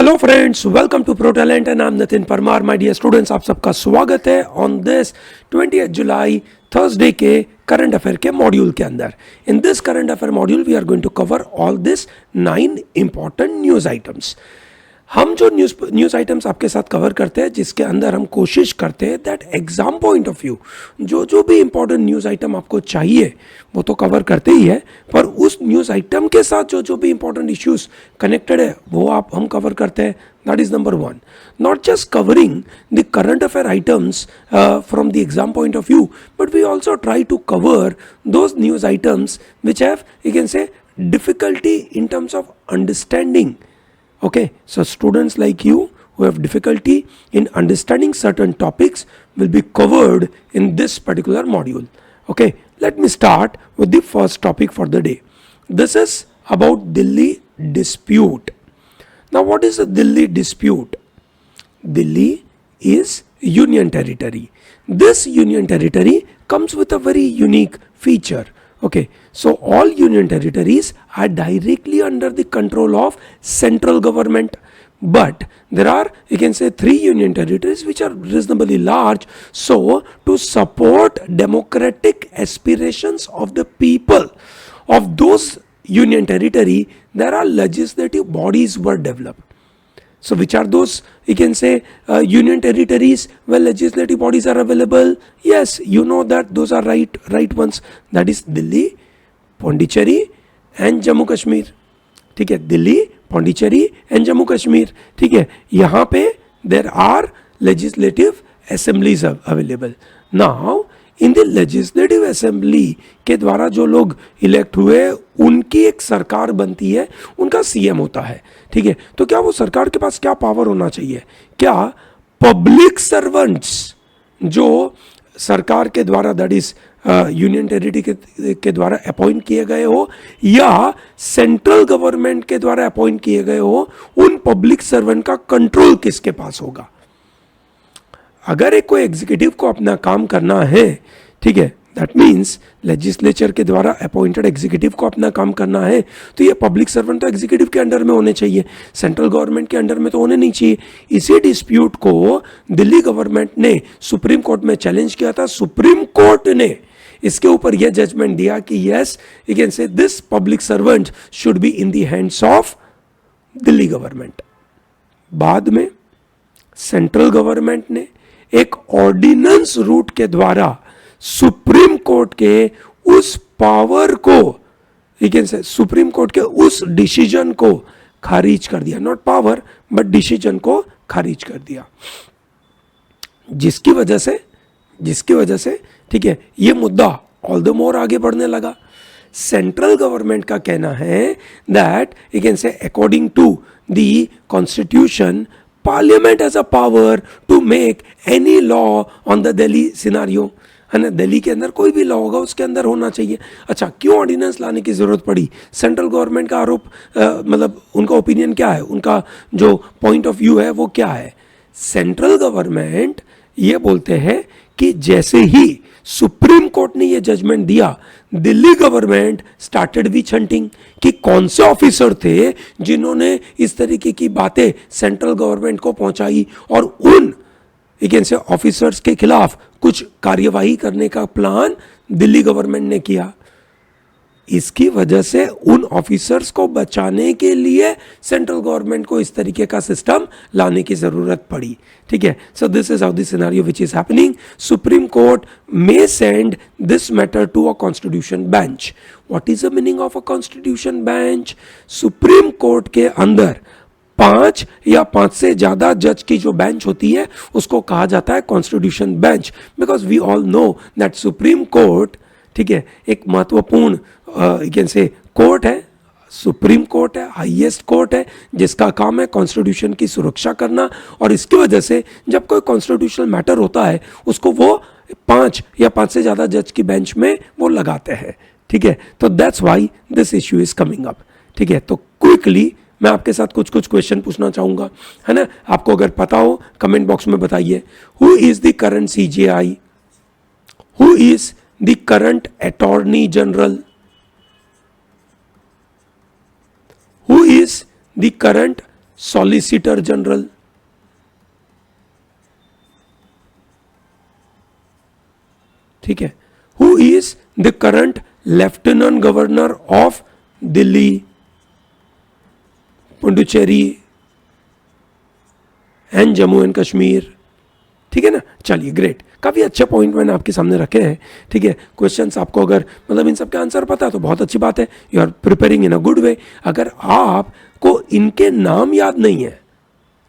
Hello friends, welcome to pro talent and I am Nitin Parmar. My dear students, आप सबका स्वागत है ऑन दिस 20 जुलाई थर्सडे के current affair के मॉड्यूल के अंदर। In this current affair module we are going to cover all this 9 important news items. हम जो न्यूज़ आइटम्स आपके साथ कवर करते हैं, जिसके अंदर हम कोशिश करते हैं that exam point of view जो भी इंपॉर्टेंट न्यूज़ आइटम आपको चाहिए वो तो कवर करते ही है, पर उस न्यूज़ आइटम के साथ जो भी इंपॉर्टेंट इश्यूज कनेक्टेड है वो हम कवर करते हैं। That is number one. Not just covering the current affair items from the exam point of view, but we also try to cover those news items which have you can say difficulty in terms of understanding. Okay, so students like you who have difficulty in understanding certain topics will be covered in this particular module. Okay, let me start with the first topic for the day. This is about Delhi dispute. Now, what is the Delhi dispute? Delhi is union territory. This union territory comes with a very unique feature. Okay, so all union territories are directly under the control of central government, but there are, you can say, 3 union territories which are reasonably large. So to support democratic aspirations of the people of those union territory, there are legislative bodies were developed. So which are those, you can say, union territories where legislative bodies are available? Yes, you know that those are right ones. That is Delhi, Pondicherry and Jammu Kashmir. ठीक है, Delhi, Pondicherry and Jammu Kashmir. ठीक है, यहाँ पे there are legislative assemblies available. Now in the legislative assembly के द्वारा जो लोग इलेक्ट हुए उनकी एक सरकार बनती है, उनका सीएम होता है. ठीक है, तो क्या वो सरकार के पास क्या पावर होना चाहिए? क्या पब्लिक सर्वेंट्स जो सरकार के द्वारा, दैट इज यूनियन टेरिटरी के द्वारा अपॉइंट किए गए हो या सेंट्रल गवर्नमेंट के द्वारा अपॉइंट किए गए हो, उन पब्लिक सर्वेंट का कंट्रोल किसके पास होगा? अगर एक कोई एग्जीक्यूटिव को अपना काम करना है, ठीक है, दैट मीन्स लेजिस्लेचर के द्वारा अपॉइंटेड एग्जीक्यूटिव को अपना काम करना है, तो ये पब्लिक सर्वेंट तो एग्जीक्यूटिव के अंडर में होने चाहिए, सेंट्रल गवर्नमेंट के अंडर में तो होने नहीं चाहिए. इसी डिस्प्यूट को दिल्ली गवर्नमेंट ने सुप्रीम कोर्ट में चैलेंज किया था. सुप्रीम कोर्ट ने इसके ऊपर यह जजमेंट दिया कि यस, यू कैन से this public servant should be in the hands of Delhi government. बाद में सेंट्रल गवर्नमेंट ने एक ऑर्डिनेंस रूट के द्वारा सुप्रीम कोर्ट के उस पावर को, यू कैन से सुप्रीम कोर्ट के उस डिसीजन को खारिज कर दिया. नॉट पावर बट डिसीजन को खारिज कर दिया, जिसकी वजह से ठीक है, ये मुद्दा ऑल द मोर आगे बढ़ने लगा. सेंट्रल गवर्नमेंट का कहना है that you can say according to the constitution, parliament has a power to make any law on the Delhi scenario. है ना, दिल्ली के अंदर कोई भी लॉ होगा उसके अंदर होना चाहिए. अच्छा, क्यों ऑर्डिनेंस लाने की जरूरत पड़ी? सेंट्रल गवर्नमेंट का आरोप, मतलब उनका ओपिनियन क्या है, उनका जो पॉइंट ऑफ व्यू है वो क्या है? सेंट्रल गवर्नमेंट ये बोलते हैं कि जैसे ही सुप्रीम कोर्ट ने ये जजमेंट दिया, दिल्ली गवर्नमेंट स्टार्टेड विच हंटिंग कि कौन से ऑफिसर थे जिन्होंने इस तरीके की बातें सेंट्रल गवर्नमेंट को पहुंचाई, और उन से ऑफिसर्स के खिलाफ कुछ कार्यवाही करने का प्लान दिल्ली गवर्नमेंट ने किया. इसकी वजह से उन ऑफिसर्स को बचाने के लिए सेंट्रल गवर्नमेंट को इस तरीके का सिस्टम लाने की जरूरत पड़ी. ठीक है, so this is how the scenario which is happening. Supreme court may send this matter to a constitution bench. What is the meaning of a constitution bench? Supreme court के अंदर 5 या 5 से ज्यादा जज की जो बेंच होती है उसको कहा जाता है constitution bench, because we all know that supreme court, ठीक है, एक महत्वपूर्ण कैन से कोर्ट है. सुप्रीम कोर्ट है, हाईएस्ट कोर्ट है, जिसका काम है कॉन्स्टिट्यूशन की सुरक्षा करना, और इसकी वजह से जब कोई कॉन्स्टिट्यूशनल मैटर होता है उसको वो 5 या 5 से ज्यादा जज की बेंच में वो लगाते हैं. ठीक है, तो that's why this issue is coming up. ठीक है, तो क्विकली मैं आपके साथ कुछ क्वेश्चन पूछना चाहूंगा, है ना. आपको अगर पता हो कमेंट बॉक्स में बताइए. Who is the current CJI? Who is the current attorney general? Who is the current solicitor general, ठीक है, who is the current lieutenant governor of Delhi, Puducherry and Jammu and Kashmir, ठीक है ना। चलिए ग्रेट, काफ़ी अच्छे पॉइंट मैंने आपके सामने रखे हैं, ठीक है। क्वेश्चंस आपको अगर मतलब इन सब के आंसर पता है तो बहुत अच्छी बात है, you are preparing in a good way. अगर आपको इनके नाम याद नहीं है,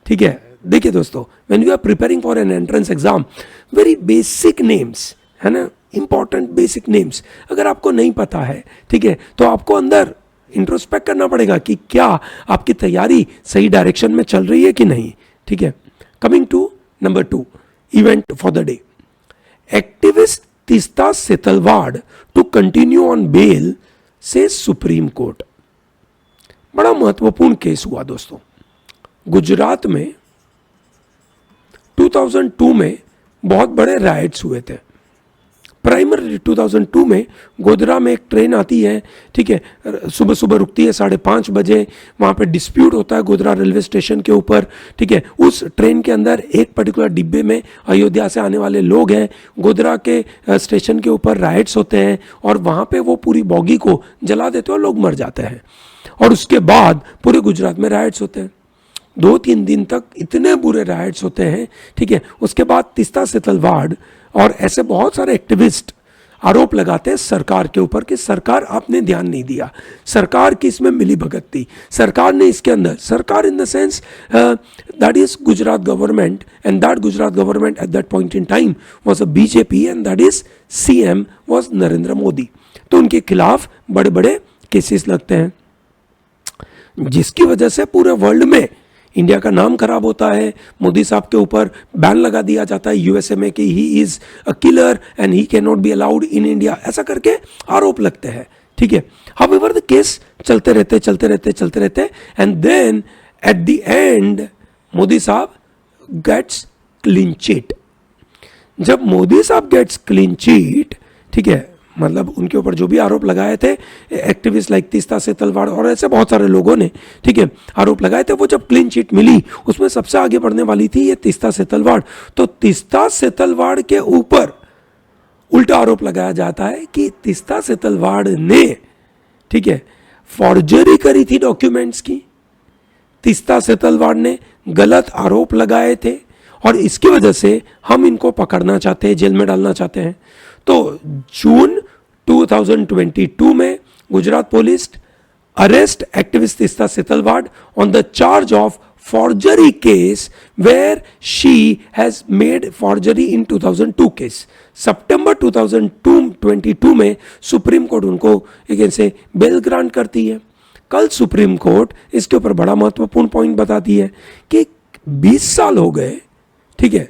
ठीक है, देखिए दोस्तों, when you are preparing for an entrance exam, very basic names है ना, इंपॉर्टेंट बेसिक नेम्स अगर आपको नहीं पता है, ठीक है, तो आपको अंदर इंट्रोस्पेक्ट करना पड़ेगा कि क्या आपकी तैयारी सही डायरेक्शन में चल रही है कि नहीं, ठीक है। Coming to number 2 event for the day, activist Teesta Setalvad to continue on bail से सुप्रीम कोर्ट। बड़ा महत्वपूर्ण केस हुआ दोस्तों। गुजरात में 2002 में बहुत बड़े राइट्स हुए थे। प्राइमरी 2002 में गोधरा में एक ट्रेन आती है, ठीक है, सुबह सुबह रुकती है 5:30 बजे, वहाँ पे डिस्प्यूट होता है गोधरा रेलवे स्टेशन के ऊपर, ठीक है। उस ट्रेन के अंदर एक पर्टिकुलर डिब्बे में अयोध्या से आने वाले लोग हैं, गोधरा के स्टेशन के ऊपर राइट्स होते हैं और वहाँ पे वो पूरी बॉगी को जला देते हैं और लोग मर जाते हैं। और उसके बाद पूरे गुजरात में राइट्स होते हैं, 2-3 दिन तक इतने बुरे राइट्स होते हैं, ठीक है। उसके बाद तीस्ता सेतलवाड़ और ऐसे बहुत सारे एक्टिविस्ट आरोप लगाते हैं सरकार के ऊपर कि सरकार आपने ध्यान नहीं दिया, सरकार की इसमें मिली भगत थी, सरकार ने इसके अंदर, सरकार in the sense that is Gujarat government, and that Gujarat government at that point in time was a BJP and that is CM was Narendra Modi. तो उनके खिलाफ बड़े बड़े केसेस लगते हैं, जिसकी वजह से पूरे वर्ल्ड में इंडिया का नाम खराब होता है। मोदी साहब के ऊपर बैन लगा दिया जाता है यूएसए में कि he is a killer and he can not be allowed in India, ऐसा करके आरोप लगते हैं, ठीक है। हाउएवर द केस चलते रहते and then at the end Modi sahab gets clean chit. जब Modi sahab gets clean chit, ठीक है, मतलब उनके ऊपर जो भी आरोप लगाए थे एक्टिविस्ट लाइक तीस्ता सेतलवाड़ और ऐसे बहुत सारे लोगों ने, ठीक है, आरोप लगाए थे, वो जब क्लीन चिट मिली उसमें सबसे आगे बढ़ने वाली थी ये तीस्ता सेतलवाड़। तो तीस्ता सेतलवाड़ के ऊपर उल्टा आरोप लगाया जाता है कि तीस्ता सेतलवाड़ ने, ठीक है, फॉर्जरी करी थी डॉक्यूमेंट्स की, तीस्ता सेतलवाड़ ने गलत आरोप लगाए थे और इसकी वजह से हम इनको पकड़ना चाहते हैं, जेल में डालना चाहते हैं। तो जून 2022 में Gujarat police arrest activist Teesta Setalvad on the charge of forgery case where she has made forgery in 2002 case. सितंबर 2022 में सुप्रीम कोर्ट उनको एक से बेल ग्रांट करती है। कल सुप्रीम कोर्ट इसके ऊपर बड़ा महत्वपूर्ण पॉइंट बताती है कि 20 साल हो गए, ठीक है,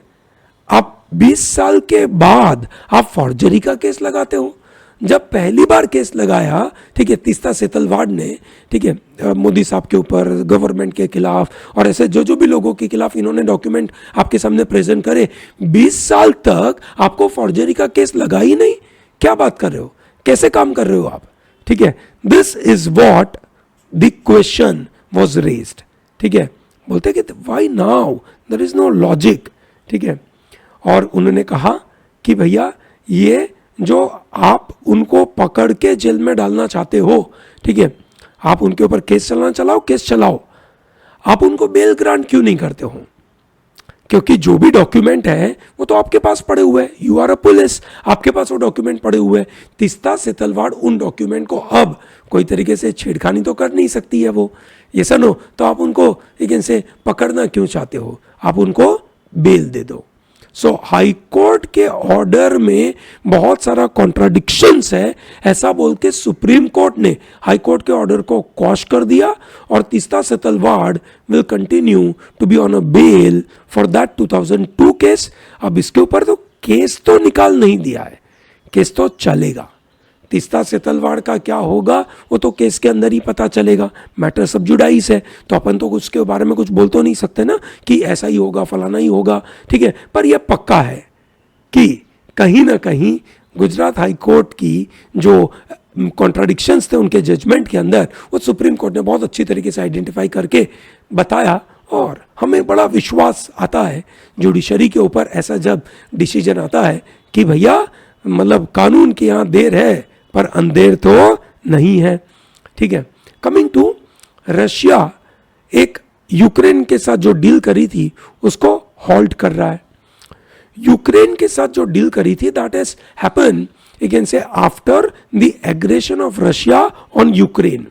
आप 20 साल के बाद आप फॉर्जरी का केस लगाते हो। जब पहली बार केस लगाया, ठीक है, तीस्ता सेतलवाड़ ने, ठीक है, मोदी साहब के ऊपर, गवर्नमेंट के खिलाफ और ऐसे जो भी लोगों के खिलाफ इन्होंने डॉक्यूमेंट आपके सामने प्रेजेंट करे, 20 साल तक आपको फॉर्जरी का केस लगा ही नहीं। क्या बात कर रहे हो, कैसे काम कर रहे हो आप, ठीक है। This is what the question was raised, ठीक है। बोलते कि why now, there is no logic, ठीक है। और उन्होंने कहा कि भैया ये जो आप उनको पकड़ के जेल में डालना चाहते हो, ठीक है, आप उनके ऊपर केस चलाओ, आप उनको बेल ग्रांट क्यों नहीं करते हो? क्योंकि जो भी डॉक्यूमेंट है वो तो आपके पास पड़े हुए हैं, यू आर अ पुलिस, आपके पास वो डॉक्यूमेंट पड़े हुए हैं। तीस्ता सेतलवाड़ उन डॉक्यूमेंट को अब कोई तरीके से छेड़खानी तो कर नहीं सकती है वो, ये सनो, तो आप उनको एक से पकड़ना क्यों चाहते हो? आप उनको बेल दे दो। सो हाई कोर्ट के ऑर्डर में बहुत सारा कॉन्ट्राडिक्शंस है, ऐसा बोल के सुप्रीम कोर्ट ने हाई कोर्ट के ऑर्डर को क्वॉश कर दिया और Teesta Setalvad will continue to be on a bail for that 2002 case. अब इसके ऊपर तो केस तो निकाल नहीं दिया है, केस तो चलेगा। तीस्ता सेतलवाड़ का क्या होगा वो तो केस के अंदर ही पता चलेगा, मैटर सब जुडाइस है, तो अपन तो उसके बारे में कुछ बोल तो नहीं सकते ना कि ऐसा ही होगा, फलाना ही होगा, ठीक है। पर यह पक्का है कि कहीं ना कहीं गुजरात हाई कोर्ट की जो कॉन्ट्राडिक्शंस थे उनके जजमेंट के अंदर, वो सुप्रीम कोर्ट ने बहुत अच्छी तरीके से आइडेंटिफाई करके बताया और हमें बड़ा विश्वास आता है जुडिशरी के ऊपर ऐसा जब डिसीजन आता है कि भैया मतलब कानून के यहाँ देर है पर अंधेर तो नहीं है, ठीक है। कमिंग टू रशिया, एक यूक्रेन के साथ जो डील करी थी उसको हॉल्ट कर रहा है। यूक्रेन के साथ जो डील करी थी that is happen you can से after the aggression of Russia on Ukraine.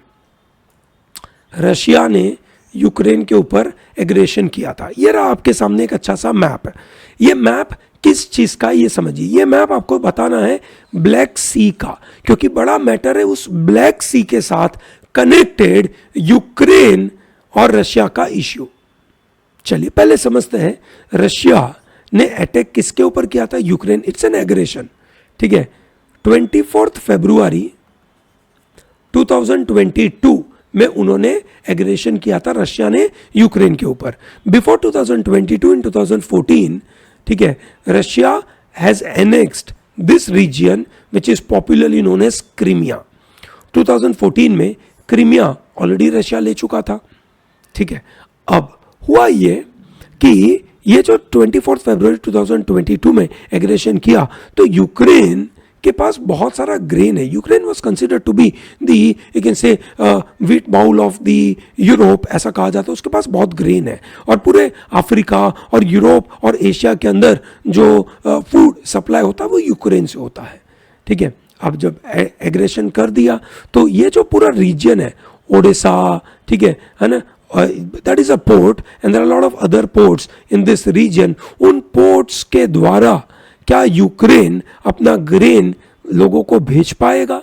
Russia ने यूक्रेन के ऊपर एग्रेशन किया था। ये रहा आपके सामने एक अच्छा सा मैप है। ये मैप किस चीज का, ये समझिए, ये मैप आपको बताना है ब्लैक सी का, क्योंकि बड़ा मैटर है उस ब्लैक सी के साथ कनेक्टेड यूक्रेन और रशिया का इश्यू। चलिए पहले समझते हैं रशिया ने अटैक किसके ऊपर किया था, यूक्रेन। इट्स एन एग्रेशन, ठीक है। 24 फरवरी 2022 में उन्होंने एग्रेशन किया था रशिया ने यूक्रेन के ऊपर। बिफोर 2022 इन 2014, ठीक है, Russia has annexed this region which is popularly known as Crimea. 2014 में क्रीमिया ऑलरेडी रशिया ले चुका था, ठीक है। अब हुआ ये कि ये जो 24 फरवरी 2022 में एग्रेशन किया तो यूक्रेन के पास बहुत सारा ग्रेन है। Ukraine was considered to be the you can say wheat bowl of the Europe, ऐसा कहा जाता है। उसके पास बहुत ग्रेन है और पूरे अफ्रीका और यूरोप और एशिया के अंदर जो फूड सप्लाई होता है वो यूक्रेन से होता है, ठीक है। अब जब एग्रेशन कर दिया तो ये जो पूरा रीजन है ओडिशा, ठीक है ना, that is a port and there are a lot of other ports in this region। उन पोर्ट्स के द्वारा क्या यूक्रेन अपना ग्रेन लोगों को भेज पाएगा?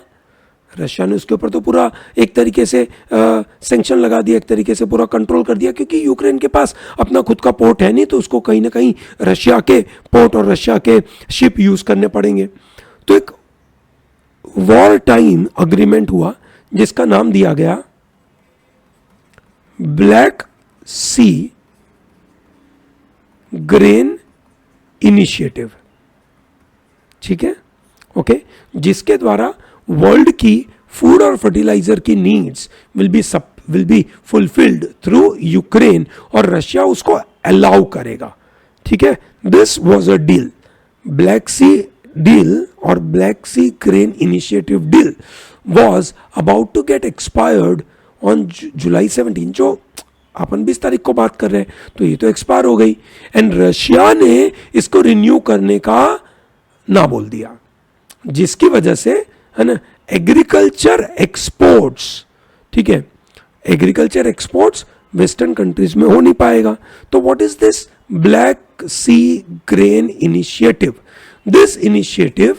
रशिया ने उसके ऊपर तो पूरा एक तरीके से सैंक्शन लगा दिया, एक तरीके से पूरा कंट्रोल कर दिया, क्योंकि यूक्रेन के पास अपना खुद का पोर्ट है नहीं, तो उसको कहीं ना कहीं रशिया के पोर्ट और रशिया के शिप यूज करने पड़ेंगे। तो एक वॉर टाइम अग्रीमेंट हुआ जिसका नाम दिया गया ब्लैक सी ग्रेन इनिशिएटिव, ठीक है, ओके, जिसके द्वारा वर्ल्ड की फूड और फर्टिलाइजर की needs will be fulfilled through Ukraine और रशिया उसको अलाउ करेगा, ठीक है। This was a deal, black sea deal और black C grain initiative deal was about to get expired on July 17, जो अपन 20 तारीख को बात कर रहे हैं, तो ये तो एक्सपायर हो गई एंड रशिया ने इसको रिन्यू करने का ना बोल दिया, जिसकी वजह से, है ना, एग्रीकल्चर एक्सपोर्ट्स, ठीक है, एग्रीकल्चर एक्सपोर्ट्स वेस्टर्न कंट्रीज में हो नहीं पाएगा। तो what is this Black C grain initiative? This initiative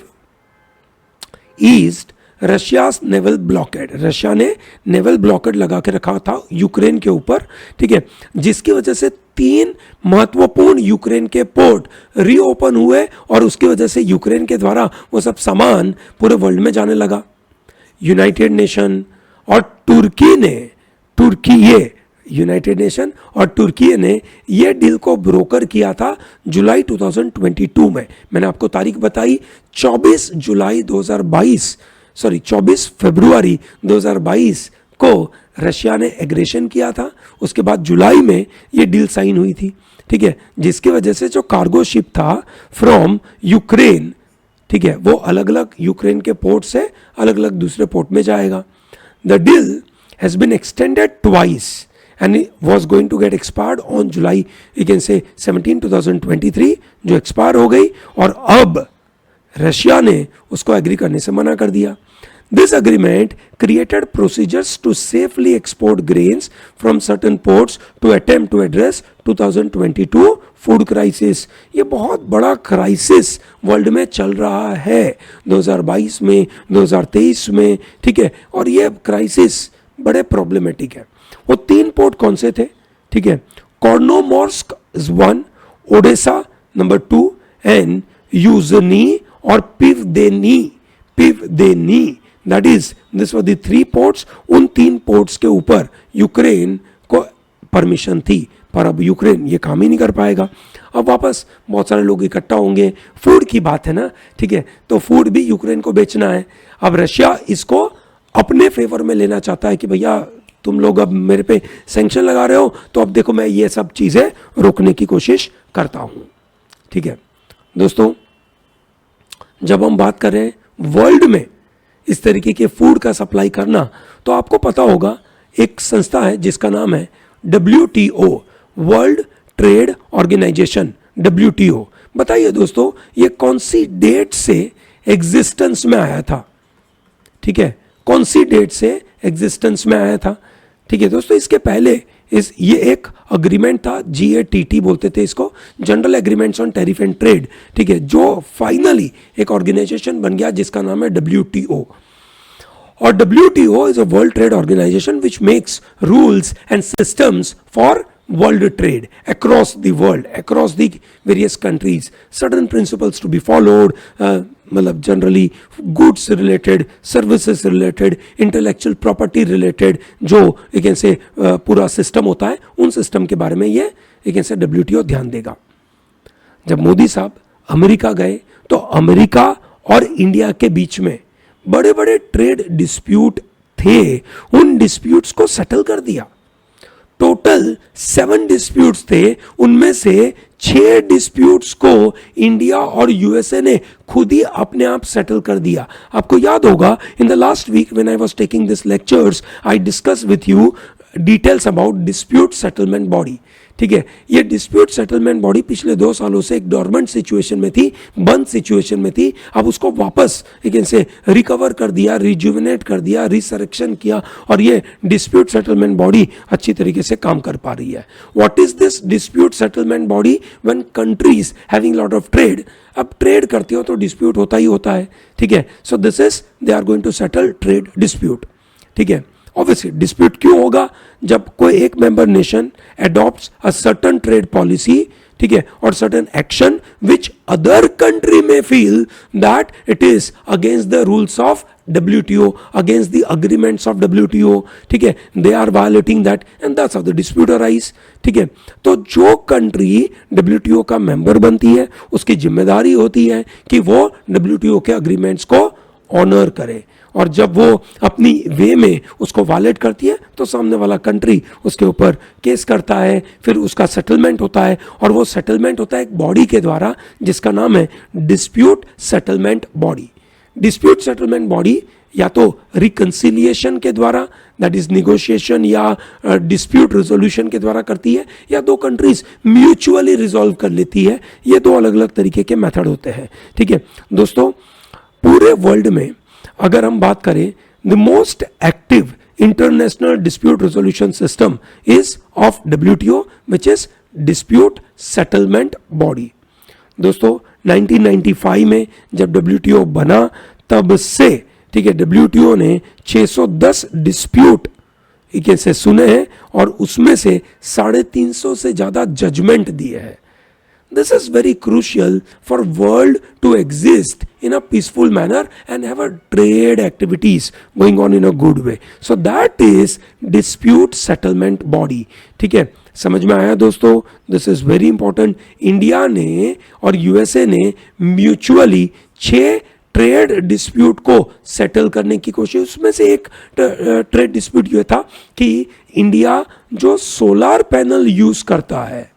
eased Russia's naval blockade. Russia ने नेवल ब्लॉकेड लगा के रखा था यूक्रेन के ऊपर, ठीक है, जिसकी वजह से 3 महत्वपूर्ण यूक्रेन के पोर्ट रीओपन हुए और उसकी वजह से यूक्रेन के द्वारा वो सब सामान पूरे वर्ल्ड में जाने लगा। यूनाइटेड नेशन और तुर्की ने यूनाइटेड नेशन और तुर्की ने ये डील को ब्रोकर किया था जुलाई 2022 में। मैंने आपको तारीख बताई 24 फरवरी 2022 को रशिया ने एग्रेशन किया था। उसके बाद जुलाई में ये डील साइन हुई थी, ठीक है, जिसकी वजह से जो कार्गो शिप था फ्रॉम यूक्रेन, ठीक है, वो अलग अलग यूक्रेन के पोर्ट से अलग अलग दूसरे पोर्ट में जाएगा। The deal has been extended twice and it was going to get expired on July, you can say 17, 2023, जो एक्सपायर हो गई और अब रशिया ने उसको एग्री करने से मना कर दिया। This agreement created procedures to safely export grains from certain ports to attempt to address 2022 food crisis। ये बहुत बड़ा क्राइसिस वर्ल्ड में चल रहा है 2022 में, 2023 में, ठीक है, और ये क्राइसिस बड़े प्रॉब्लमेटिक है। वो 3 पोर्ट कौन से थे, ठीक है, Chornomorsk is 1, Odesa number 2 and Yuzhny और Pivdenny, that is this were the 3 ports. उन 3 पोर्ट्स के ऊपर यूक्रेन को परमिशन थी, पर अब यूक्रेन ये काम ही नहीं कर पाएगा। अब वापस बहुत सारे लोग इकट्ठा होंगे, फूड की बात है ना, ठीक है, तो फूड भी यूक्रेन को बेचना है। अब रशिया इसको अपने फेवर में लेना चाहता है कि भैया तुम लोग अब मेरे पे सैंक्शन लगा रहे हो, तो अब देखो मैं ये सब चीज़ें रोकने की कोशिश करता हूँ। ठीक है दोस्तों, जब हम बात करें वर्ल्ड में इस तरीके के फूड का सप्लाई करना, तो आपको पता होगा एक संस्था है जिसका नाम है WTO, world trade organisation, WTO। बताइए दोस्तों, ये कौन सी डेट से एग्जिस्टेंस में आया था? ठीक है, कौन सी डेट से एग्जिस्टेंस में आया था? ठीक है दोस्तों, इसके पहले ये एक अग्रीमेंट था, GATT बोलते थे इसको, general agreements on tariff and trade. ठीक है, जो फाइनली एक ऑर्गेनाइजेशन बन गया जिसका नाम है WTO। और WTO is a world trade organization which makes rules and systems for world trade across the world, across the various countries. Certain principles to be followed, मतलब generally goods related, services related, intellectual property related, जो you can say पूरा system होता है, उन system के बारे में ये you can say WTO ध्यान देगा। जब मोदी साहब अमेरिका गए तो अमेरिका और इंडिया के बीच में बड़े बड़े ट्रेड डिस्प्यूट थे, उन डिस्प्यूट्स को सेटल कर दिया। टोटल 7 डिस्प्यूट्स थे, उनमें से 6 डिस्प्यूट्स को इंडिया और यूएसए ने खुद ही अपने आप सेटल कर दिया। आपको याद होगा, in the last week when I was taking this lectures, I discuss with you details about dispute settlement body. ठीक है, ये डिस्प्यूट सेटलमेंट बॉडी पिछले 2 सालों से एक डॉर्मेंट सिचुएशन में थी, बंद सिचुएशन में थी। अब उसको वापस से रिकवर कर दिया, रिजुविनेट कर दिया, रिसरेक्शन किया, और ये डिस्प्यूट सेटलमेंट बॉडी अच्छी तरीके से काम कर पा रही है। What is this dispute settlement body? When countries having lot of trade, अब ट्रेड करती हो तो डिस्प्यूट होता ही होता है। ठीक है, so this is they are going to settle trade dispute. ठीक है, ऑब्वियसली डिस्प्यूट क्यों होगा? जब कोई एक member nation adopts a certain trade policy, ठीक है, और certain action which other country में feel that it is against the rules of WTO, against the agreements of WTO, ठीक है, they are violating that and that's how the dispute arise. ठीक है, तो जो कंट्री WTO का member बनती है उसकी जिम्मेदारी होती है कि वो WTO के अग्रीमेंट्स को ऑनर करे, और जब वो अपनी वे में उसको वायलेट करती है तो सामने वाला कंट्री उसके ऊपर केस करता है, फिर उसका सेटलमेंट होता है, और वो सेटलमेंट होता है एक बॉडी के द्वारा जिसका नाम है dispute settlement body. Dispute settlement body या तो रिकंसिलिएशन के द्वारा, दैट इज निगोशिएशन या डिस्प्यूट रेजोल्यूशन के द्वारा करती है, या 2 कंट्रीज म्यूचुअली रिजॉल्व कर लेती है। ये 2 अलग अलग तरीके के मेथड होते हैं। ठीक है दोस्तों, पूरे वर्ल्ड में अगर हम बात करें, the most active international dispute resolution system is of WTO, which is dispute settlement body. दोस्तों 1995 में जब WTO बना तब से, ठीक है, WTO ने 610 डिस्प्यूट से सुने हैं, और उसमें से 350 से ज्यादा जजमेंट दिए हैं। This is very crucial for world to exist in a peaceful manner and have a trade activities going on in a good way. So that is dispute settlement body. ठीक है, समझ में आया दोस्तों? This is very important. India ने और USA ने mutually 6 trade dispute को सेटल करने की कोशिश, उसमें से एक ट्रेड डिस्प्यूट ये था कि इंडिया जो सोलर पैनल यूज करता है,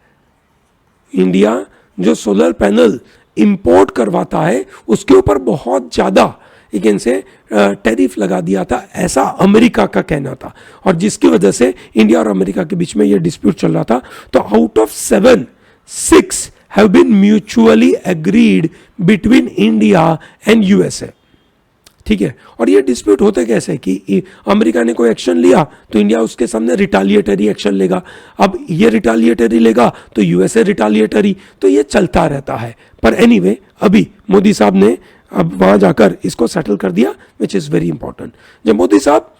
इंडिया जो सोलर पैनल इंपोर्ट करवाता है उसके ऊपर बहुत ज़्यादा से टैरिफ लगा दिया था, ऐसा अमेरिका का कहना था, और जिसकी वजह से इंडिया और अमेरिका के बीच में यह डिस्प्यूट चल रहा था। तो out of 7, 6 have been mutually agreed between India and USA. ठीक है, और ये डिस्प्यूट होते कैसे कि अमेरिका ने कोई एक्शन लिया तो इंडिया उसके सामने रिटालिएटरी एक्शन लेगा, अब ये रिटालिएटरी लेगा तो यूएसए रिटालिएटरी, तो ये चलता रहता है। पर एनीवे, अभी मोदी साहब ने अब वहां जाकर इसको सेटल कर दिया, विच इज वेरी इंपॉर्टेंट। जब मोदी साहब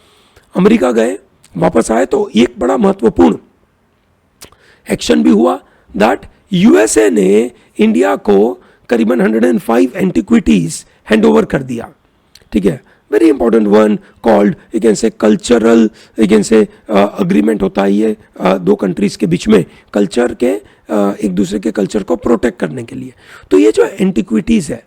अमेरिका गए, वापस आए, तो एक बड़ा महत्वपूर्ण एक्शन भी हुआ दैट यूएसए ने इंडिया को करीबन 105 एंटिक्विटीज हैंड ओवर कर दिया। ठीक है, very important one called you can से कल्चरल यू कैन से अग्रीमेंट होता है ये 2 कंट्रीज के बीच में कल्चर के एक दूसरे के कल्चर को प्रोटेक्ट करने के लिए। तो ये जो एंटिक्विटीज है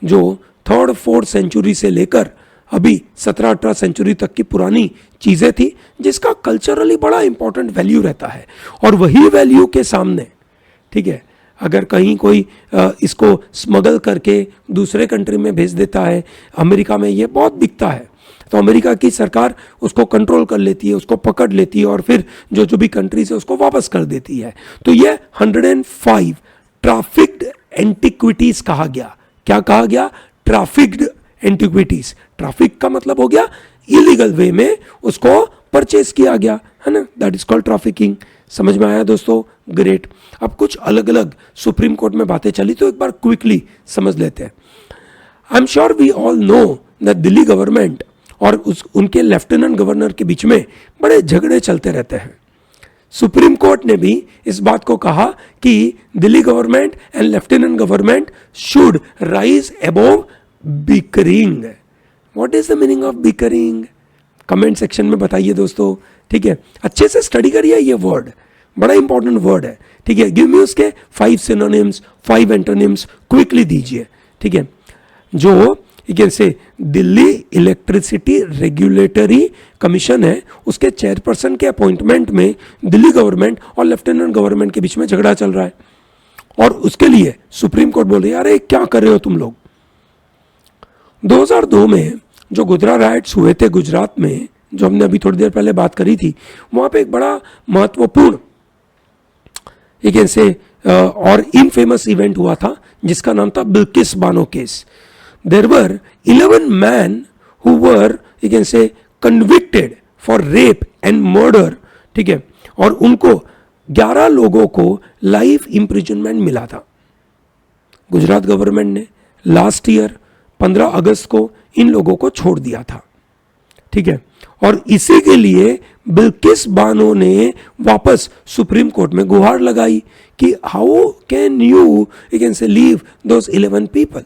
जो 3rd 4th सेंचुरी से लेकर अभी 17-18 सेंचुरी तक की पुरानी चीज़ें थी, जिसका कल्चरली बड़ा इंपॉर्टेंट वैल्यू रहता है, और वही वैल्यू के सामने, ठीक है, अगर कहीं कोई इसको स्मगल करके दूसरे कंट्री में भेज देता है, अमेरिका में ये बहुत दिखता है, तो अमेरिका की सरकार उसको कंट्रोल कर लेती है, उसको पकड़ लेती है, और फिर जो भी कंट्रीज है उसको वापस कर देती है। तो ये 105 ट्रैफिक्ड एंटिक्विटीज कहा गया। क्या कहा गया? Trafficked antiquities. ट्रैफिक का मतलब हो गया इलीगल वे में उसको परचेज किया गया, है ना, दैट इज कॉल्ड ट्रैफिकिंग। समझ में आया दोस्तों? ग्रेट। अब कुछ अलग अलग सुप्रीम कोर्ट में बातें चली, तो एक बार क्विकली समझ लेते हैं। I am sure we all know that Delhi government और उनके लेफ्टिनेंट गवर्नर के बीच में बड़े झगड़े चलते रहते हैं। सुप्रीम कोर्ट ने भी इस बात को कहा कि Delhi government and lieutenant government should rise above bickering. What is the meaning of bickering? Comment section में बताइए दोस्तों, ठीक है, अच्छे से स्टडी करिए, ये वर्ड बड़ा इंपॉर्टेंट वर्ड है, ठीक है। गिव मी उसके 5 सिनोनिम्स, 5 एंटोनिम्स क्विकली दीजिए, ठीक है। जो से दिल्ली इलेक्ट्रिसिटी रेगुलेटरी कमीशन है, उसके चेयरपर्सन के अपॉइंटमेंट में दिल्ली गवर्नमेंट और लेफ्टिनेंट गवर्नमेंट के बीच में झगड़ा चल रहा है, और उसके लिए सुप्रीम कोर्ट बोल रही है, अरे क्या कर रहे हो तुम लोग। 2002 में जो गुजरात राइट्स हुए थे गुजरात में, जो हमने अभी थोड़ी देर पहले बात करी थी, वहां पे एक बड़ा महत्वपूर्ण एक ऐसे और इनफेमस इवेंट हुआ था जिसका नाम था Bilkis Bano case. There were 11 men who were, you can say, convicted for rape and murder, ठीक है, और उनको 11 लोगों को लाइफ इम्प्रिजनमेंट मिला था। गुजरात गवर्नमेंट ने लास्ट ईयर 15 अगस्त को इन लोगों को छोड़ दिया था, ठीक है, और इसी के लिए बिल्किस बानो ने वापस सुप्रीम कोर्ट में गुहार लगाई कि हाउ कैन यू कैन से लीव दोज 11 पीपल,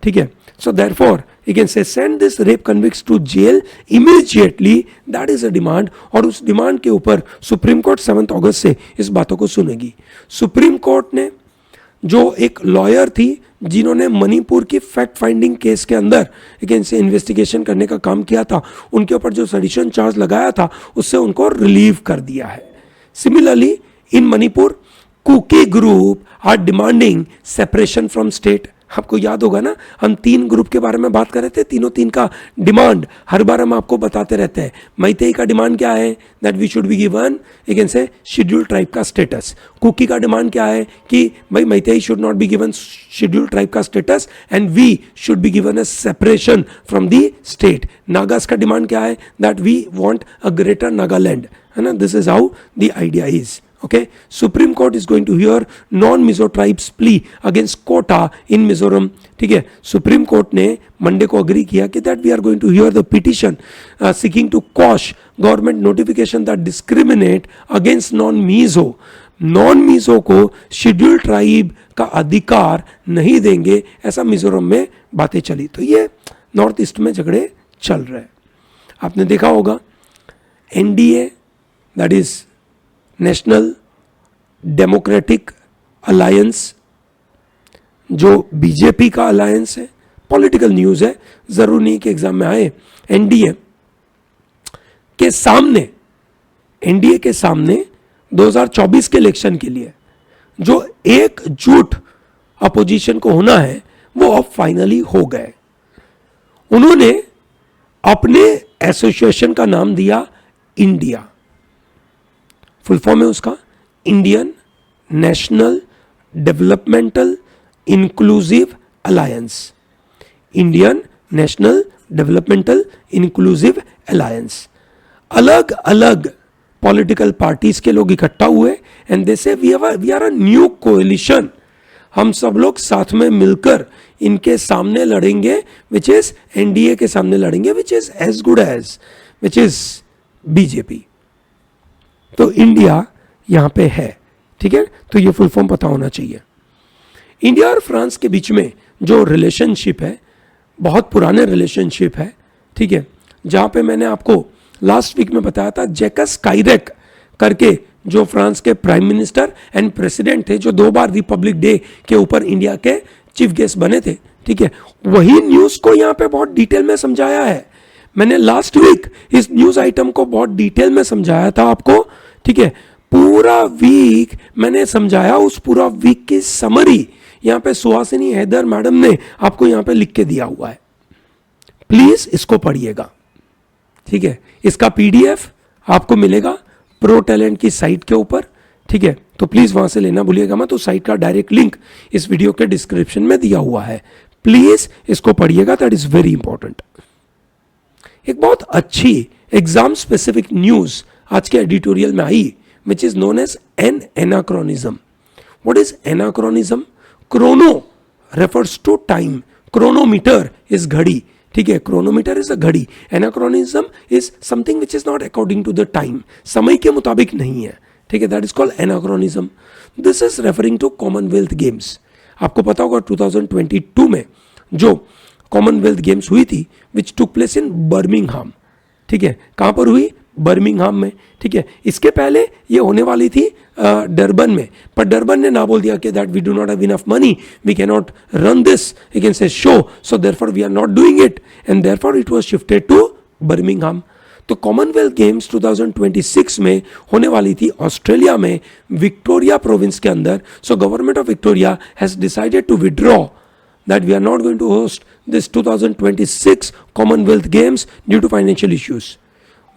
ठीक है। So therefore, you can say send this rape convicts to jail immediately. That is a demand. और उस डिमांड के ऊपर सुप्रीम कोर्ट 7 अगस्त से इस बातों को सुनेगी। सुप्रीम कोर्ट ने जो एक लॉयर थी जिन्होंने मणिपुर की फैक्ट फाइंडिंग केस के अंदर से इन्वेस्टिगेशन करने का काम किया था, उनके ऊपर जो सेडिशन चार्ज लगाया था उससे उनको रिलीव कर दिया है। Similarly in Manipur Kuki group are demanding separation from state. आपको याद होगा ना, हम 3 ग्रुप के बारे में बात कर रहे थे, तीन का डिमांड हर बार हम आपको बताते रहते हैं। मैतेई का डिमांड क्या है? That we should be given कैन से शेड्यूल ट्राइब का स्टेटस। कुकी का डिमांड क्या है कि भाई Meitei should not be given schedule tribe का status and we should be given a separation from the state. Nagas का डिमांड क्या है? That we want a greater Nagaland, है ना। This is how the idea is. Okay, Supreme Court is going to hear non-Mizo tribes plea against quota in Mizoram. ठीक है, Supreme Court ने Monday को agree किया कि that we are going to hear the petition seeking to quash government notification that discriminate against non-Mizo. Non-Mizo को schedule tribe का अधिकार नहीं देंगे, ऐसा मिजोरम में बातें चली। तो ये नॉर्थ ईस्ट में झगड़े चल रहे हैं। आपने देखा होगा NDA, that is national democratic alliance, जो बीजेपी का अलायंस है, पॉलिटिकल न्यूज है, जरूर नहीं कि एग्जाम में आए। एनडीए के सामने 2024 के इलेक्शन के लिए जो एकजुट अपोजिशन को होना है वो अब फाइनली हो गए। उन्होंने अपने एसोसिएशन का नाम दिया इंडिया। फुल फॉर्म है उसका Indian national developmental inclusive alliance. Indian national developmental inclusive alliance. अलग अलग पॉलिटिकल पार्टीज के लोग इकट्ठा हुए and they say we are a new coalition. हम सब लोग साथ में मिलकर इनके सामने लड़ेंगे, विच इज एनडीए के सामने लड़ेंगे, which is as good as which is BJP. तो इंडिया यहां पे है, ठीक है। तो ये फुल फॉर्म पता होना चाहिए। इंडिया और फ्रांस के बीच में जो रिलेशनशिप है, बहुत पुराने रिलेशनशिप है, ठीक है। जहां पे मैंने आपको लास्ट वीक में बताया था, जैकस काइरेक करके जो फ्रांस के प्राइम मिनिस्टर एंड प्रेसिडेंट थे, जो 2 बार रिपब्लिक डे के ऊपर इंडिया के चीफ गेस्ट बने थे, ठीक है। वही न्यूज को यहां पे बहुत डिटेल में समझाया है। मैंने लास्ट वीक इस न्यूज आइटम को बहुत डिटेल में समझाया था आपको, ठीक है। पूरा वीक मैंने समझाया, उस पूरा वीक की समरी यहां पे सुहासिनी हैदर मैडम ने आपको यहां पे लिख के दिया हुआ है, प्लीज इसको पढ़िएगा, ठीक है। इसका पीडीएफ आपको मिलेगा प्रो टैलेंट की साइट के ऊपर, ठीक है। तो प्लीज वहां से लेना भूलिएगा मत, तो साइट का डायरेक्ट लिंक इस वीडियो के डिस्क्रिप्शन में दिया हुआ है, प्लीज इसको पढ़िएगा, दैट इज वेरी इंपॉर्टेंट। एक बहुत अच्छी एग्जाम स्पेसिफिक न्यूज आज के एडिटोरियल में आई, which is known as an anachronism. What is anachronism? Chrono refers to time. Chronometer is घड़ी, ठीक है। Chronometer is a घड़ी. Anachronism is something which is not according to the time. समय के मुताबिक नहीं है, ठीक है। That is called anachronism. This is referring to Commonwealth Games. आपको पता होगा 2022 में जो Commonwealth Games हुई थी, which took place in Birmingham, ठीक है। कहां पर हुई? बर्मिंघम में, ठीक है। इसके पहले ये होने वाली थी डरबन में, पर डरबन ने ना बोल दिया कि that we do not have enough money, we can not run this against a show, so therefore we are not doing it, and therefore it was shifted to Birmingham. तो Commonwealth Games 2026 में होने वाली थी Australia में, Victoria province के अंदर। So government of Victoria has decided to withdraw that we are not going to host this 2026 Commonwealth Games due to financial issues.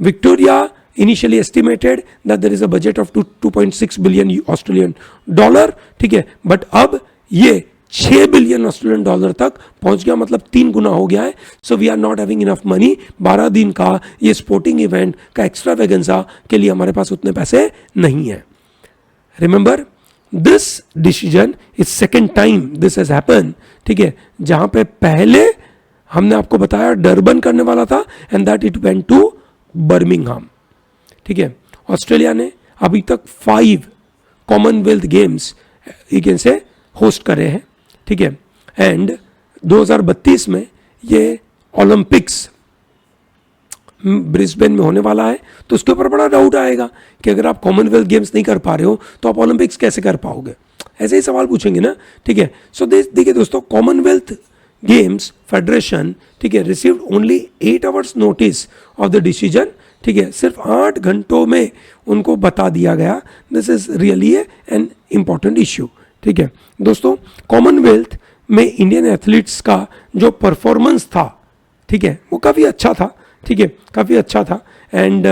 Victoria initially estimated that there is a budget of 2.6 billion Australian dollar, ठीक है, but अब ये 6 billion Australian dollar तक पहुंच गया, मतलब 3 गुना हो गया है। So we are not having enough money, 12 दिन का ये स्पोर्टिंग इवेंट का एक्स्ट्रावेगेंसा के लिए हमारे पास उतने पैसे नहीं है। Remember, this decision is second time this has happen, ठीक है, जहां पे पहले हमने आपको बताया डरबन करने वाला था and that it went to Birmingham, ठीक है। ऑस्ट्रेलिया ने अभी तक 5 Commonwealth Games you can say host करे हैं, ठीक है। एंड 2032 में ये ओलंपिक्स ब्रिस्बेन में होने वाला है, तो उसके ऊपर बड़ा डाउट आएगा कि अगर आप कॉमनवेल्थ गेम्स नहीं कर पा रहे हो तो आप ओलंपिक्स कैसे कर पाओगे, ऐसे ही सवाल पूछेंगे ना, ठीक है। सो देखिए दोस्तों, कॉमनवेल्थ गेम्स फेडरेशन, ठीक है, received only 8 hours notice of the decision, ठीक है, सिर्फ 8 घंटों में उनको बता दिया गया। This is really an important issue, ठीक है दोस्तों। कॉमनवेल्थ में इंडियन एथलीट्स का जो परफॉर्मेंस था, ठीक है, वो काफ़ी अच्छा था, ठीक है, काफ़ी अच्छा था। एंड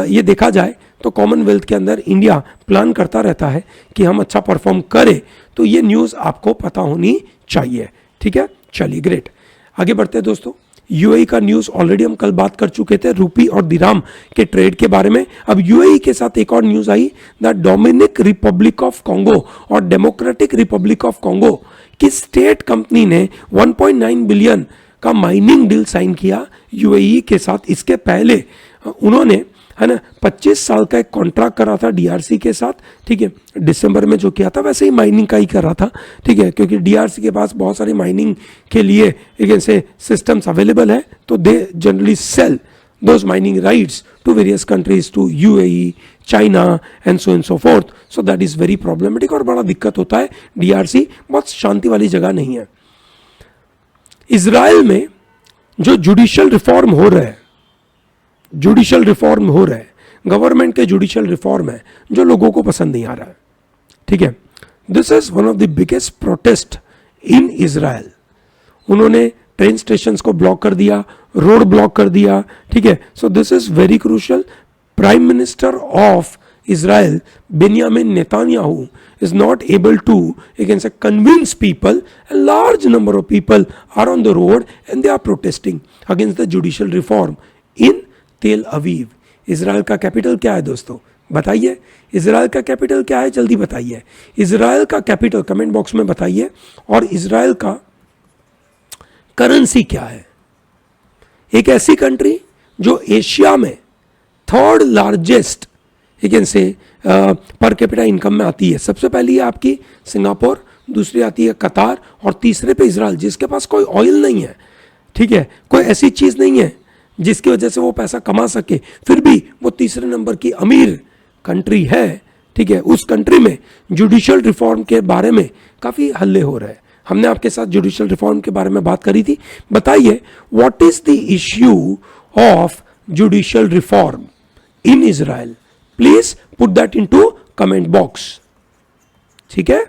ये देखा जाए तो कॉमनवेल्थ के अंदर इंडिया प्लान करता रहता है कि हम अच्छा परफॉर्म करें, तो ये न्यूज़ आपको पता होनी चाहिए, ठीक है। चलिए ग्रेट, आगे बढ़ते हैं दोस्तों। यूएई का न्यूज़ ऑलरेडी हम कल बात कर चुके थे, रूपी और दिराम के ट्रेड के बारे में। अब यूएई के साथ एक और न्यूज़ आई, the Dominic Republic of Congo और डेमोक्रेटिक रिपब्लिक ऑफ कॉन्गो की स्टेट कंपनी ने 1.9 बिलियन का माइनिंग डील साइन किया यूएई के साथ। इसके पहले उन्होंने, है ना, 25 साल का एक कॉन्ट्रैक्ट करा था डीआरसी के साथ, ठीक है, दिसंबर में जो किया था वैसे ही माइनिंग का ही कर रहा था, ठीक है, क्योंकि डीआरसी के पास बहुत सारी माइनिंग के लिए एक ऐसे सिस्टम्स अवेलेबल है, तो they generally sell those mining rights to various countries, to UAE, China and so forth. So that is very problematic और बड़ा दिक्कत होता है। डीआरसी बहुत शांति वाली जगह नहीं है। इजराइल में जो जुडिशियल रिफॉर्म हो रहा है, गवर्नमेंट के जुडिशियल रिफॉर्म है, जो लोगों को पसंद नहीं आ रहा है, ठीक है। This is one of the biggest protest in Israel. उन्होंने ट्रेन स्टेशंस को ब्लॉक कर दिया, रोड ब्लॉक कर दिया, ठीक है। So this is very crucial. Prime minister of Israel, Benjamin Netanyahu, is not able to, you can say, convince people. A large number of people are on the road and they are protesting against the judicial reform in Tel Aviv. Israel का capital क्या है दोस्तों, बताइए। Israel का capital क्या है, जल्दी बताइए। इजराइल का कैपिटल कमेंट बॉक्स में बताइए। और इजराइल का करेंसी क्या है। एक ऐसी कंट्री जो एशिया में 3rd लार्जेस्ट यू कैन से पर कैपिटा इनकम में आती है। सबसे पहली है आपकी सिंगापुर, दूसरी आती है कतार और तीसरे पे इजराइल, जिसके पास कोई ऑयल नहीं है, ठीक है, कोई ऐसी चीज़ नहीं है जिसकी वजह से वो पैसा कमा सके, फिर भी वो तीसरे नंबर की अमीर कंट्री है, ठीक है। उस कंट्री में जुडिशियल रिफॉर्म के बारे में काफ़ी हल्ले हो रहे हैं। हमने आपके साथ जुडिशियल रिफॉर्म के बारे में बात करी थी। बताइए, what is the issue of judicial reform in Israel? Please put that into comment box. ठीक है?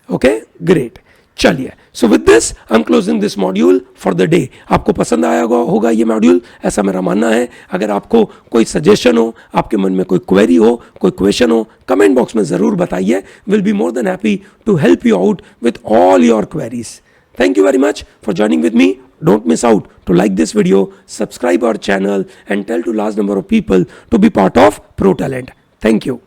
Okay, great. चलिए, so with this I am closing this module for the day. आपको पसंद आया होगा ये मॉड्यूल, ऐसा मेरा मानना है. अगर आपको कोई सजेशन हो, आपके मन में कोई क्वेरी हो, कोई क्वेश्चन हो, कमेंट बॉक्स में ज़रूर बताइए. Will be more than happy to help you out with all your queries. Thank you very much for joining with me. Don't miss out to like this video, subscribe our channel and tell to large number of people to be part of ProTalent. Thank you.